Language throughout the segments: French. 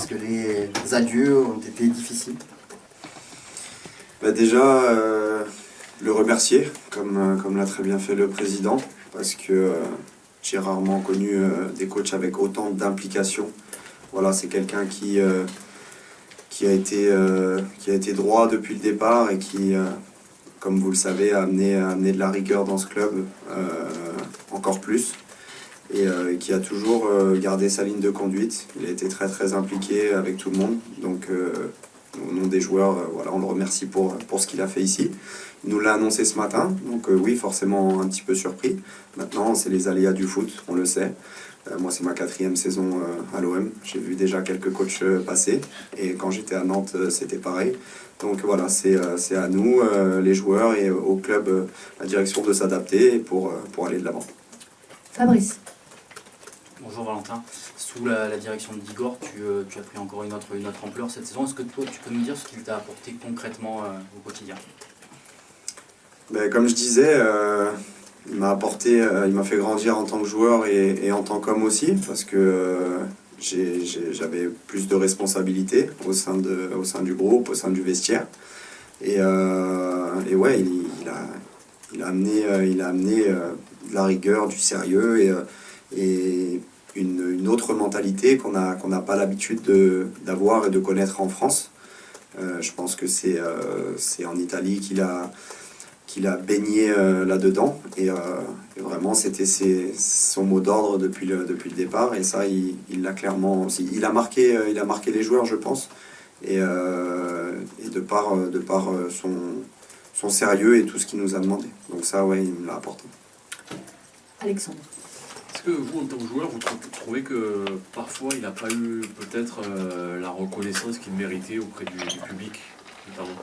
Est-ce que les adieux ont été difficiles? Bah déjà, le remercier, comme l'a très bien fait le président, parce que j'ai rarement connu des coachs avec autant d'implication. Voilà, c'est quelqu'un qui a été droit depuis le départ et qui, comme vous le savez, a amené de la rigueur dans ce club, encore plus. Et qui a toujours gardé sa ligne de conduite. Il a été très très impliqué avec tout le monde. Donc au nom des joueurs, voilà, on le remercie pour ce qu'il a fait ici. Il nous l'a annoncé ce matin, donc oui, forcément un petit peu surpris. Maintenant, c'est les aléas du foot, on le sait. Moi, c'est ma 4e saison à l'OM. J'ai vu déjà quelques coachs passer. Et quand j'étais à Nantes, c'était pareil. Donc voilà, c'est à nous, les joueurs, et au club, la direction de s'adapter pour aller de l'avant. Fabrice. Bonjour Valentin, sous la direction de Digor, tu as pris encore une autre ampleur cette saison. Est-ce que toi, tu peux nous dire ce qu'il t'a apporté concrètement au quotidien? Ben, comme je disais, il m'a fait grandir en tant que joueur et en tant qu'homme aussi, parce que j'avais plus de responsabilités au sein du groupe, au sein du vestiaire. Et ouais, il a amené de la rigueur, du sérieux et une autre mentalité qu'on n'a pas l'habitude d'avoir et de connaître en France. Je pense que c'est en Italie qu'il a baigné là-dedans, et vraiment c'était son mot d'ordre depuis le départ, et ça il l'a clairement, il a marqué les joueurs, je pense, et de par son sérieux et tout ce qu'il nous a demandé. Donc ça, ouais, il me l'a apporté. Alexandre. Est-ce que vous, en tant que joueur, vous trouvez que parfois il n'a pas eu peut-être la reconnaissance qu'il méritait auprès du public, notamment?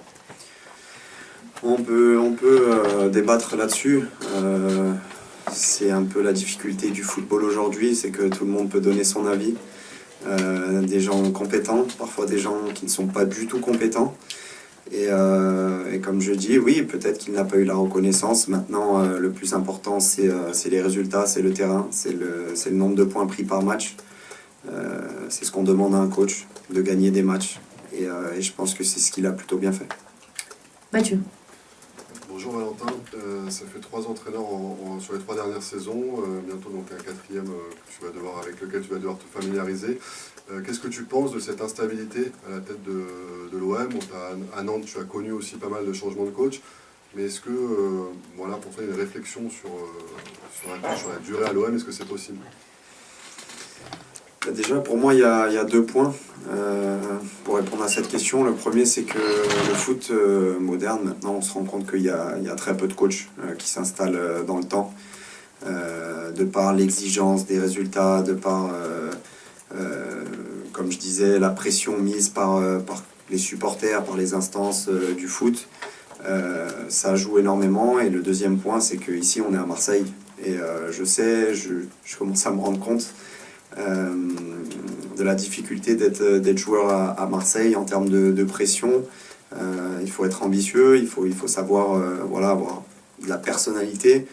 On peut débattre là-dessus. C'est un peu la difficulté du football aujourd'hui, c'est que tout le monde peut donner son avis. Des gens compétents, parfois des gens qui ne sont pas du tout compétents. Et comme je dis, oui, peut-être qu'il n'a pas eu la reconnaissance. Maintenant, le plus important, c'est les résultats, c'est le terrain, c'est le nombre de points pris par match. C'est ce qu'on demande à un coach, de gagner des matchs. Et je pense que c'est ce qu'il a plutôt bien fait. Mathieu. Bonjour Valentin, ça fait 3 entraîneurs sur les 3 dernières saisons, bientôt donc un 4e avec lequel tu vas devoir te familiariser. Qu'est-ce que tu penses de cette instabilité à la tête de l'OM? À Nantes, tu as connu aussi pas mal de changements de coach, mais est-ce que, voilà, pour toi, une réflexion sur la durée à l'OM, est-ce que c'est possible? Déjà, pour moi, il y a 2 points pour répondre à cette question. Le premier, c'est que le foot moderne, maintenant, on se rend compte qu'il y a très peu de coachs qui s'installent dans le temps, de par l'exigence des résultats, de par, comme je disais, la pression mise par les supporters, par les instances du foot. Ça joue énormément. Et le deuxième point, c'est qu'ici, on est à Marseille. Et je commence à me rendre compte de la difficulté d'être joueur à Marseille en termes de pression. Il faut être ambitieux, il faut savoir voilà, avoir de la personnalité.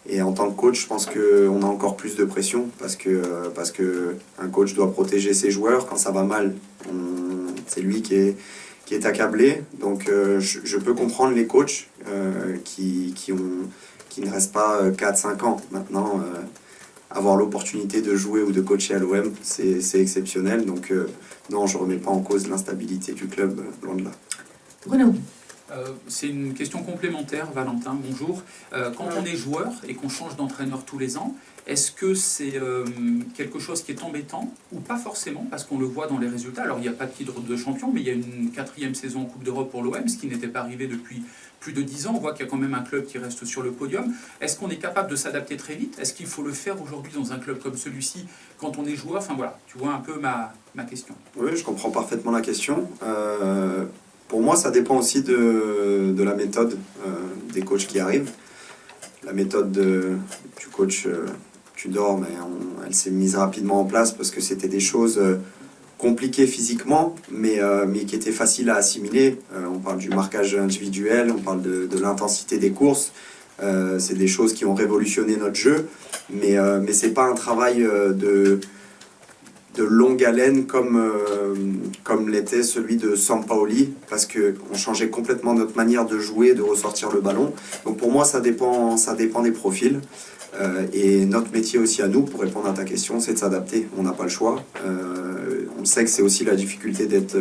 Et en tant que coach, je pense qu'on a encore plus de pression parce que un coach doit protéger ses joueurs. Quand ça va mal, c'est lui qui est accablé. Donc je peux comprendre les coachs qui ne restent pas 4-5 ans. Maintenant, avoir l'opportunité de jouer ou de coacher à l'OM, c'est exceptionnel. Donc non, je ne remets pas en cause l'instabilité du club, loin de là. Bruno. C'est une question complémentaire, Valentin, bonjour. Quand on est joueur et qu'on change d'entraîneur tous les ans, est-ce que c'est quelque chose qui est embêtant ou pas forcément, parce qu'on le voit dans les résultats? Alors il n'y a pas de titre de champion, mais il y a une 4e saison en Coupe d'Europe pour l'OM, ce qui n'était pas arrivé depuis plus de 10 ans. On voit qu'il y a quand même un club qui reste sur le podium. Est-ce qu'on est capable de s'adapter très vite? Est-ce qu'il faut le faire aujourd'hui dans un club comme celui-ci quand on est joueur? Enfin voilà, tu vois un peu ma question. Oui, je comprends parfaitement la question. Pour moi, ça dépend aussi de la méthode des coachs qui arrivent. La méthode du coach Tudor, mais elle s'est mise rapidement en place parce que c'était des choses compliquées physiquement, mais qui étaient faciles à assimiler. On parle du marquage individuel, on parle de l'intensité des courses. C'est des choses qui ont révolutionné notre jeu, mais c'est pas un travail longue haleine comme l'était celui de Sampaoli, parce qu'on changeait complètement notre manière de jouer, de ressortir le ballon. Donc pour moi, ça dépend des profils. Et notre métier aussi à nous, pour répondre à ta question, c'est de s'adapter. On n'a pas le choix. On sait que c'est aussi la difficulté d'être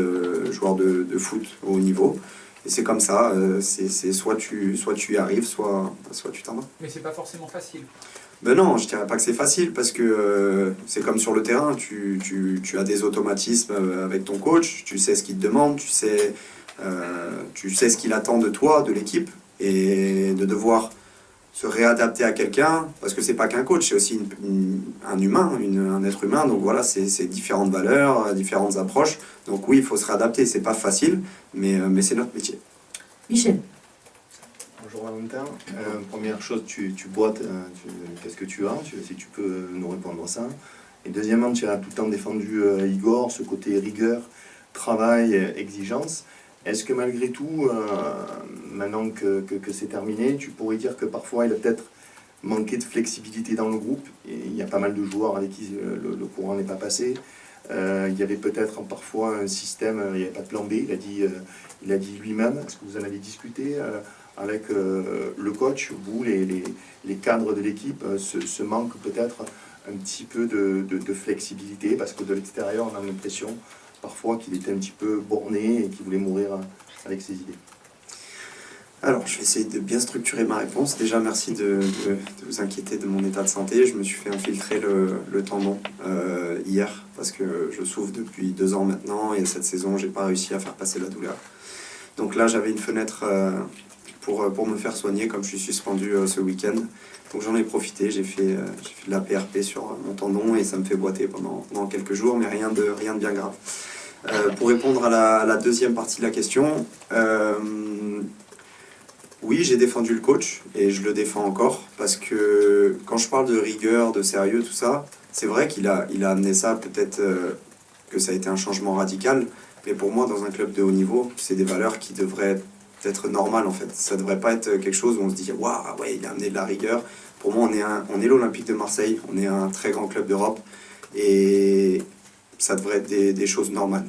joueur de foot au haut niveau. Et c'est comme ça, c'est soit tu y arrives, soit tu t'en vas. Mais c'est pas forcément facile. Ben non, je dirais pas que c'est facile, parce que c'est comme sur le terrain, tu as des automatismes avec ton coach, tu sais ce qu'il te demande, tu sais ce qu'il attend de toi, de l'équipe, et de devoir se réadapter à quelqu'un, parce que c'est pas qu'un coach, c'est aussi un humain, un être humain, donc voilà, c'est différentes valeurs, différentes approches, donc oui, il faut se réadapter, c'est pas facile, mais c'est notre métier. Michel. Bonjour Valentin. Première chose, tu boites, qu'est-ce que tu as, si tu peux nous répondre à ça. Et deuxièmement, tu as tout le temps défendu Igor, ce côté rigueur, travail, exigence. Est-ce que malgré tout, maintenant que c'est terminé, tu pourrais dire que parfois il a peut-être manqué de flexibilité dans le groupe, et il y a pas mal de joueurs avec qui le courant n'est pas passé. Il y avait peut-être parfois un système, il n'y avait pas de plan B, il a dit lui-même. Est-ce que vous en avez discuté avec le coach, vous, les cadres de l'équipe, ce manque peut-être un petit peu de flexibilité, parce que de l'extérieur on a l'impression parfois qu'il était un petit peu borné et qu'il voulait mourir avec ses idées. Alors, je vais essayer de bien structurer ma réponse. Déjà, merci de vous inquiéter de mon état de santé. Je me suis fait infiltrer le tendon hier, parce que je souffre depuis 2 ans maintenant, et cette saison, j'ai pas réussi à faire passer la douleur. Donc là, j'avais une fenêtre pour me faire soigner, comme je suis suspendu ce week-end. Donc j'en ai profité, j'ai fait de la PRP sur mon tendon, et ça me fait boiter pendant quelques jours, mais rien de bien grave. Pour répondre à la deuxième partie de la question, oui, j'ai défendu le coach, et je le défends encore, parce que quand je parle de rigueur, de sérieux, tout ça, c'est vrai qu'il a amené ça, peut-être que ça a été un changement radical, mais pour moi, dans un club de haut niveau, c'est des valeurs qui devraient être normales, en fait. Ça ne devrait pas être quelque chose où on se dit « Waouh, ouais, il a amené de la rigueur ». Pour moi, on est l'Olympique de Marseille, on est un très grand club d'Europe, et ça devrait être des choses normales.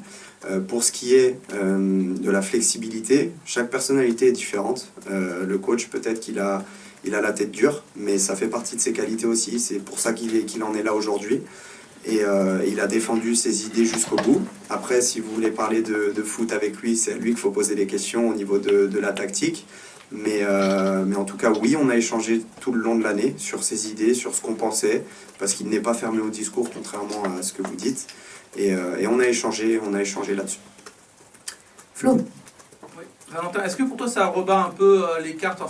Pour ce qui est de la flexibilité, chaque personnalité est différente. Le coach, peut-être qu'il a la tête dure, mais ça fait partie de ses qualités aussi. C'est pour ça qu'il en est là aujourd'hui. Et il a défendu ses idées jusqu'au bout. Après, si vous voulez parler de foot avec lui, c'est à lui qu'il faut poser des questions au niveau de la tactique. Mais en tout cas, oui, on a échangé tout le long de l'année sur ses idées, sur ce qu'on pensait, parce qu'il n'est pas fermé au discours, contrairement à ce que vous dites. Et on a échangé là-dessus. Flo. Oui. Valentin, est-ce que pour toi ça rebat un peu les cartes,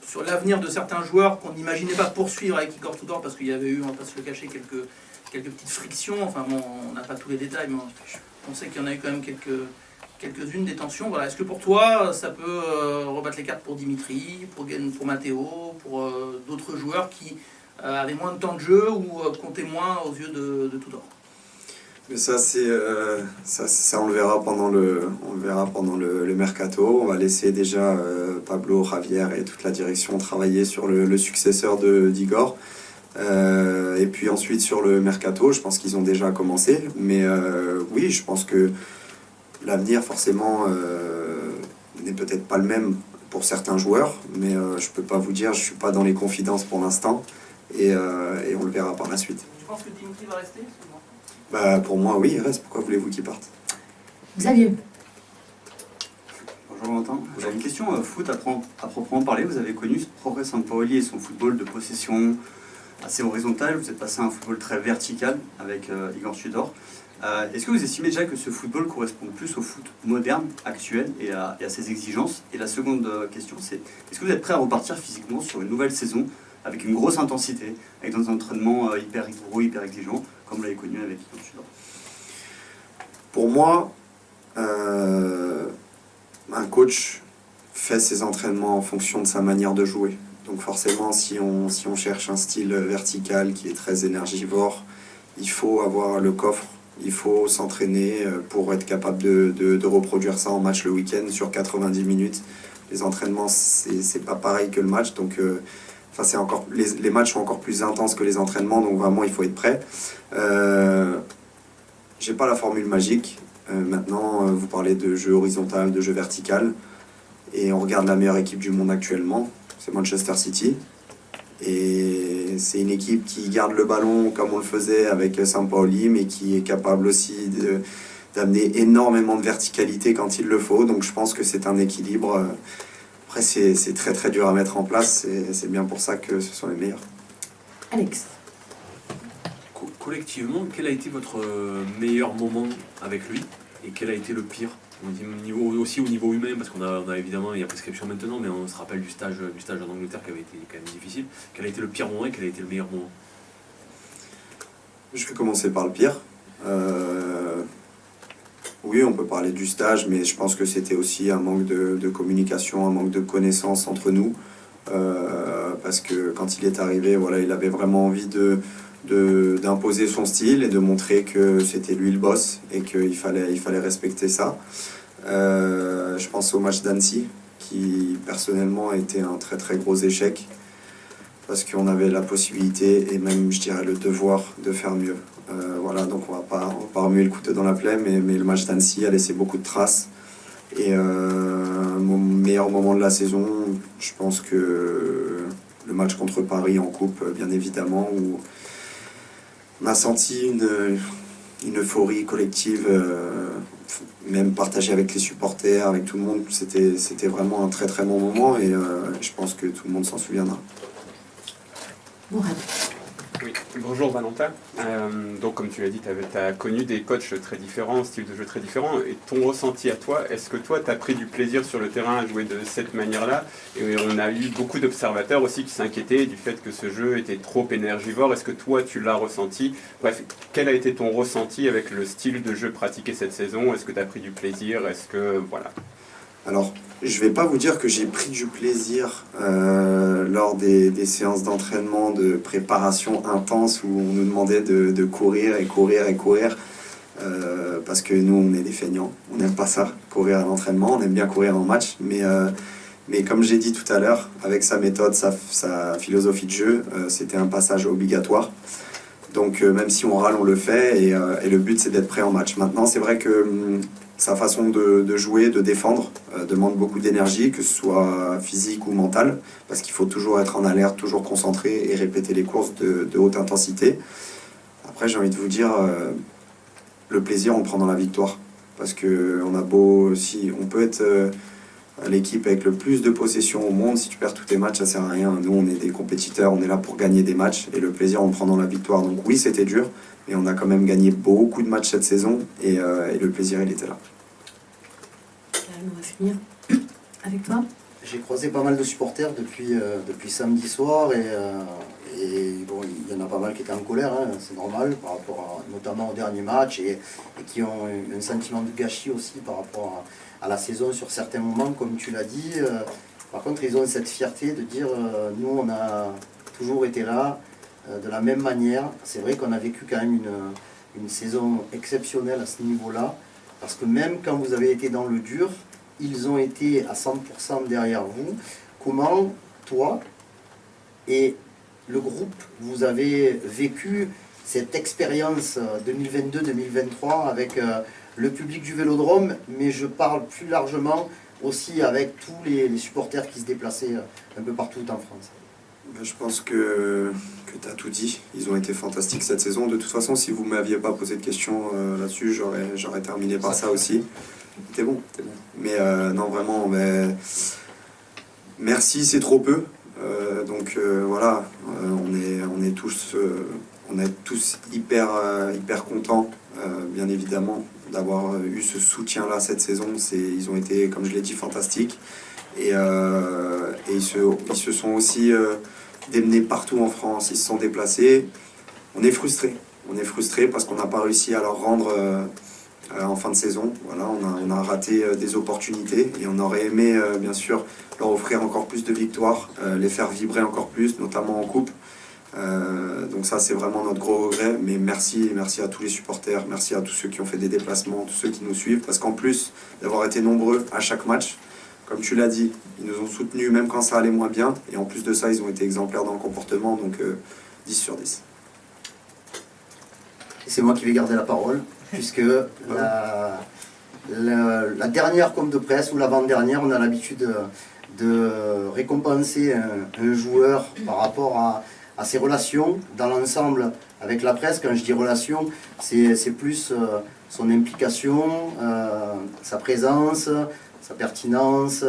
sur l'avenir de certains joueurs qu'on n'imaginait pas poursuivre avec Igor Tudor, parce qu'il y avait eu, on va pas se le cacher, quelques petites frictions, enfin bon, on n'a pas tous les détails, mais on sait qu'il y en a eu quand même quelques-unes des tensions. Voilà. Est-ce que pour toi ça peut rebattre les cartes pour Dimitri, pour Matteo, pour d'autres joueurs qui avaient moins de temps de jeu ou comptaient moins aux yeux de Tudor? Mais ça, on le verra pendant le mercato. On va laisser déjà Pablo, Javier et toute la direction travailler sur le successeur d'Igor. Et puis ensuite sur le mercato, je pense qu'ils ont déjà commencé. Mais oui, je pense que l'avenir forcément n'est peut-être pas le même pour certains joueurs. Mais je peux pas vous dire, je suis pas dans les confidences pour l'instant. Et on le verra par la suite. Tu penses que Dimitri va rester? Bah, pour moi, oui, il reste. Pourquoi voulez-vous qu'il parte? Xavier. Bonjour Valentin. J'avais une question foot à proprement parler. Vous avez connu Jorge Sampaoli et son football de possession assez horizontal. Vous êtes passé à un football très vertical avec Igor Tudor. Est-ce que vous estimez déjà que ce football correspond plus au foot moderne, actuel et à ses exigences? Et la seconde question, c'est est-ce que vous êtes prêt à repartir physiquement sur une nouvelle saison avec une grosse intensité, avec des entraînements hyper rigoureux, hyper exigeants, comme vous l'avez connu avec Igor Tudor? Pour moi, un coach fait ses entraînements en fonction de sa manière de jouer. Donc forcément, si on cherche un style vertical qui est très énergivore, il faut avoir le coffre, il faut s'entraîner pour être capable de reproduire ça en match le week-end sur 90 minutes. Les entraînements, c'est pas pareil que le match, donc Enfin, c'est encore, les matchs sont encore plus intenses que les entraînements, donc vraiment il faut être prêt. J'ai pas la formule magique. Maintenant, vous parlez de jeu horizontal, de jeu vertical, et on regarde la meilleure équipe du monde actuellement, c'est Manchester City. Et c'est une équipe qui garde le ballon comme on le faisait avec Sampaoli, mais qui est capable aussi d'amener énormément de verticalité quand il le faut. Donc je pense que c'est un équilibre. Après, c'est très très dur à mettre en place. C'est bien pour ça que ce sont les meilleurs. Alex. Collectivement, quel a été votre meilleur moment avec lui et quel a été le pire? Aussi au niveau humain, parce qu'on a évidemment, il y a prescription maintenant, mais on se rappelle du stage en Angleterre qui avait été quand même difficile. Quel a été le pire moment et quel a été le meilleur moment? Je vais commencer par le pire. Oui, on peut parler du stage, mais je pense que c'était aussi un manque de communication, un manque de connaissance entre nous. Parce que quand il est arrivé, voilà, il avait vraiment envie d'imposer son style et de montrer que c'était lui le boss et qu'il fallait respecter ça. Je pense au match d'Annecy, qui personnellement était un très très gros échec, parce qu'on avait la possibilité et même, je dirais, le devoir de faire mieux. Voilà, donc on va pas remuer le couteau dans la plaie, mais le match d'Annecy a laissé beaucoup de traces. Et mon meilleur moment de la saison, je pense que le match contre Paris en coupe, bien évidemment, où on a senti une euphorie collective, même partagée avec les supporters, avec tout le monde. C'était vraiment un très très bon moment et je pense que tout le monde s'en souviendra. Mourad. Oui, bonjour Valentin. Donc comme tu l'as dit, tu as connu des coachs très différents, styles de jeu très différents. Et ton ressenti à toi, est-ce que toi tu as pris du plaisir sur le terrain à jouer de cette manière-là? Et on a eu beaucoup d'observateurs aussi qui s'inquiétaient du fait que ce jeu était trop énergivore. Est-ce que toi tu l'as ressenti? Bref, quel a été ton ressenti avec le style de jeu pratiqué cette saison? Est-ce que tu as pris du plaisir? Est-ce que... Voilà. Alors, je ne vais pas vous dire que j'ai pris du plaisir lors des séances d'entraînement, de préparation intense où on nous demandait de courir et courir et courir, parce que nous, on est des feignants, on n'aime pas ça, courir à l'entraînement, on aime bien courir en match, mais comme j'ai dit tout à l'heure, avec sa méthode, sa philosophie de jeu, c'était un passage obligatoire. Donc même si on râle, on le fait, et le but c'est d'être prêt en match. Maintenant, c'est vrai que sa façon de jouer, de défendre, demande beaucoup d'énergie, que ce soit physique ou mentale, parce qu'il faut toujours être en alerte, toujours concentré et répéter les courses de haute intensité. Après, j'ai envie de vous dire, le plaisir, on le prend dans la victoire. Parce qu'on a beau, si on peut être l'équipe avec le plus de possession au monde, si tu perds tous tes matchs, ça sert à rien. Nous, on est des compétiteurs, on est là pour gagner des matchs, et le plaisir, on le prend dans la victoire. Donc oui, c'était dur, mais on a quand même gagné beaucoup de matchs cette saison, et le plaisir, il était là. On va finir avec toi. J'ai croisé pas mal de supporters depuis samedi soir et bon, il y en a pas mal qui étaient en colère, hein, c'est normal, par rapport notamment au dernier match et qui ont un sentiment de gâchis aussi par rapport à la saison sur certains moments, comme tu l'as dit. Par contre, ils ont cette fierté de dire nous, on a toujours été là de la même manière. C'est vrai qu'on a vécu quand même une saison exceptionnelle à ce niveau-là, parce que même quand vous avez été dans le dur, ils ont été à 100% derrière vous. Comment, toi et le groupe, vous avez vécu cette expérience 2022-2023 avec le public du Vélodrome, mais je parle plus largement aussi avec tous les supporters qui se déplaçaient un peu partout en France? Je pense que tu as tout dit. Ils ont été fantastiques cette saison. De toute façon, si vous ne m'aviez pas posé de questions là-dessus, j'aurais terminé par ça aussi. T'es bon. Mais non, vraiment, merci, c'est trop peu. Donc voilà, on est tous hyper contents, bien évidemment, d'avoir eu ce soutien-là cette saison. Ils ont été, comme je l'ai dit, fantastiques. Et ils se sont aussi démenés partout en France, ils se sont déplacés. On est frustrés parce qu'on n'a pas réussi à leur rendre en fin de saison. Voilà, on a raté des opportunités et on aurait aimé bien sûr leur offrir encore plus de victoires, les faire vibrer encore plus, notamment en coupe. Donc ça, c'est vraiment notre gros regret, mais merci à tous les supporters, merci à tous ceux qui ont fait des déplacements, tous ceux qui nous suivent, parce qu'en plus d'avoir été nombreux à chaque match, comme tu l'as dit, ils nous ont soutenus même quand ça allait moins bien. Et en plus de ça, ils ont été exemplaires dans le comportement, donc 10 sur 10. Et c'est moi qui vais garder la parole, puisque la dernière com de presse ou l'avant-dernière, on a l'habitude de récompenser un joueur par rapport à ses relations dans l'ensemble avec la presse. Quand je dis relations, c'est plus son implication, sa présence, sa pertinence,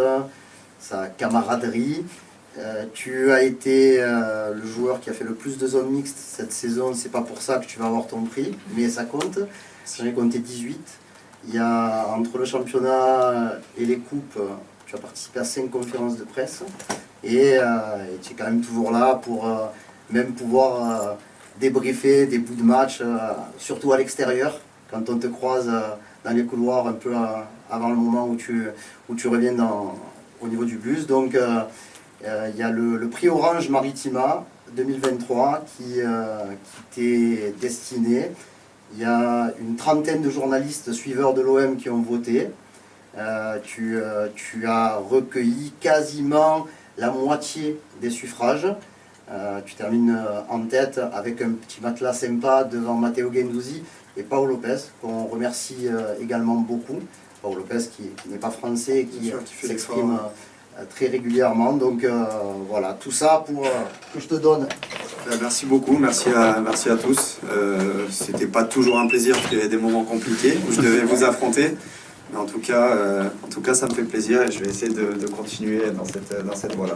sa camaraderie. Tu as été le joueur qui a fait le plus de zones mixtes cette saison. C'est pas pour ça que tu vas avoir ton prix, mais ça compte. J'en ai compté 18. Il y a, entre le championnat et les coupes, tu as participé à 5 conférences de presse. Et tu es quand même toujours là pour même pouvoir débriefer des bouts de match, surtout à l'extérieur, quand on te croise dans les couloirs un peu avant le moment où tu reviens au niveau du bus. Donc il y a le prix Orange Maritima 2023 qui t'est destiné. Il y a une trentaine de journalistes suiveurs de l'OM qui ont voté. Tu as recueilli quasiment la moitié des suffrages. Tu termines en tête avec un petit matelas sympa devant Matteo Guendouzi et Paolo Lopez, qu'on remercie également beaucoup. Paolo Lopez qui n'est pas français et qui s'exprime très régulièrement. Donc voilà, tout ça pour que je te donne. Merci beaucoup, merci à tous. C'était pas toujours un plaisir parce qu'il y avait des moments compliqués où je devais vous affronter. Mais en tout cas, ça me fait plaisir et je vais essayer de continuer dans cette voie-là.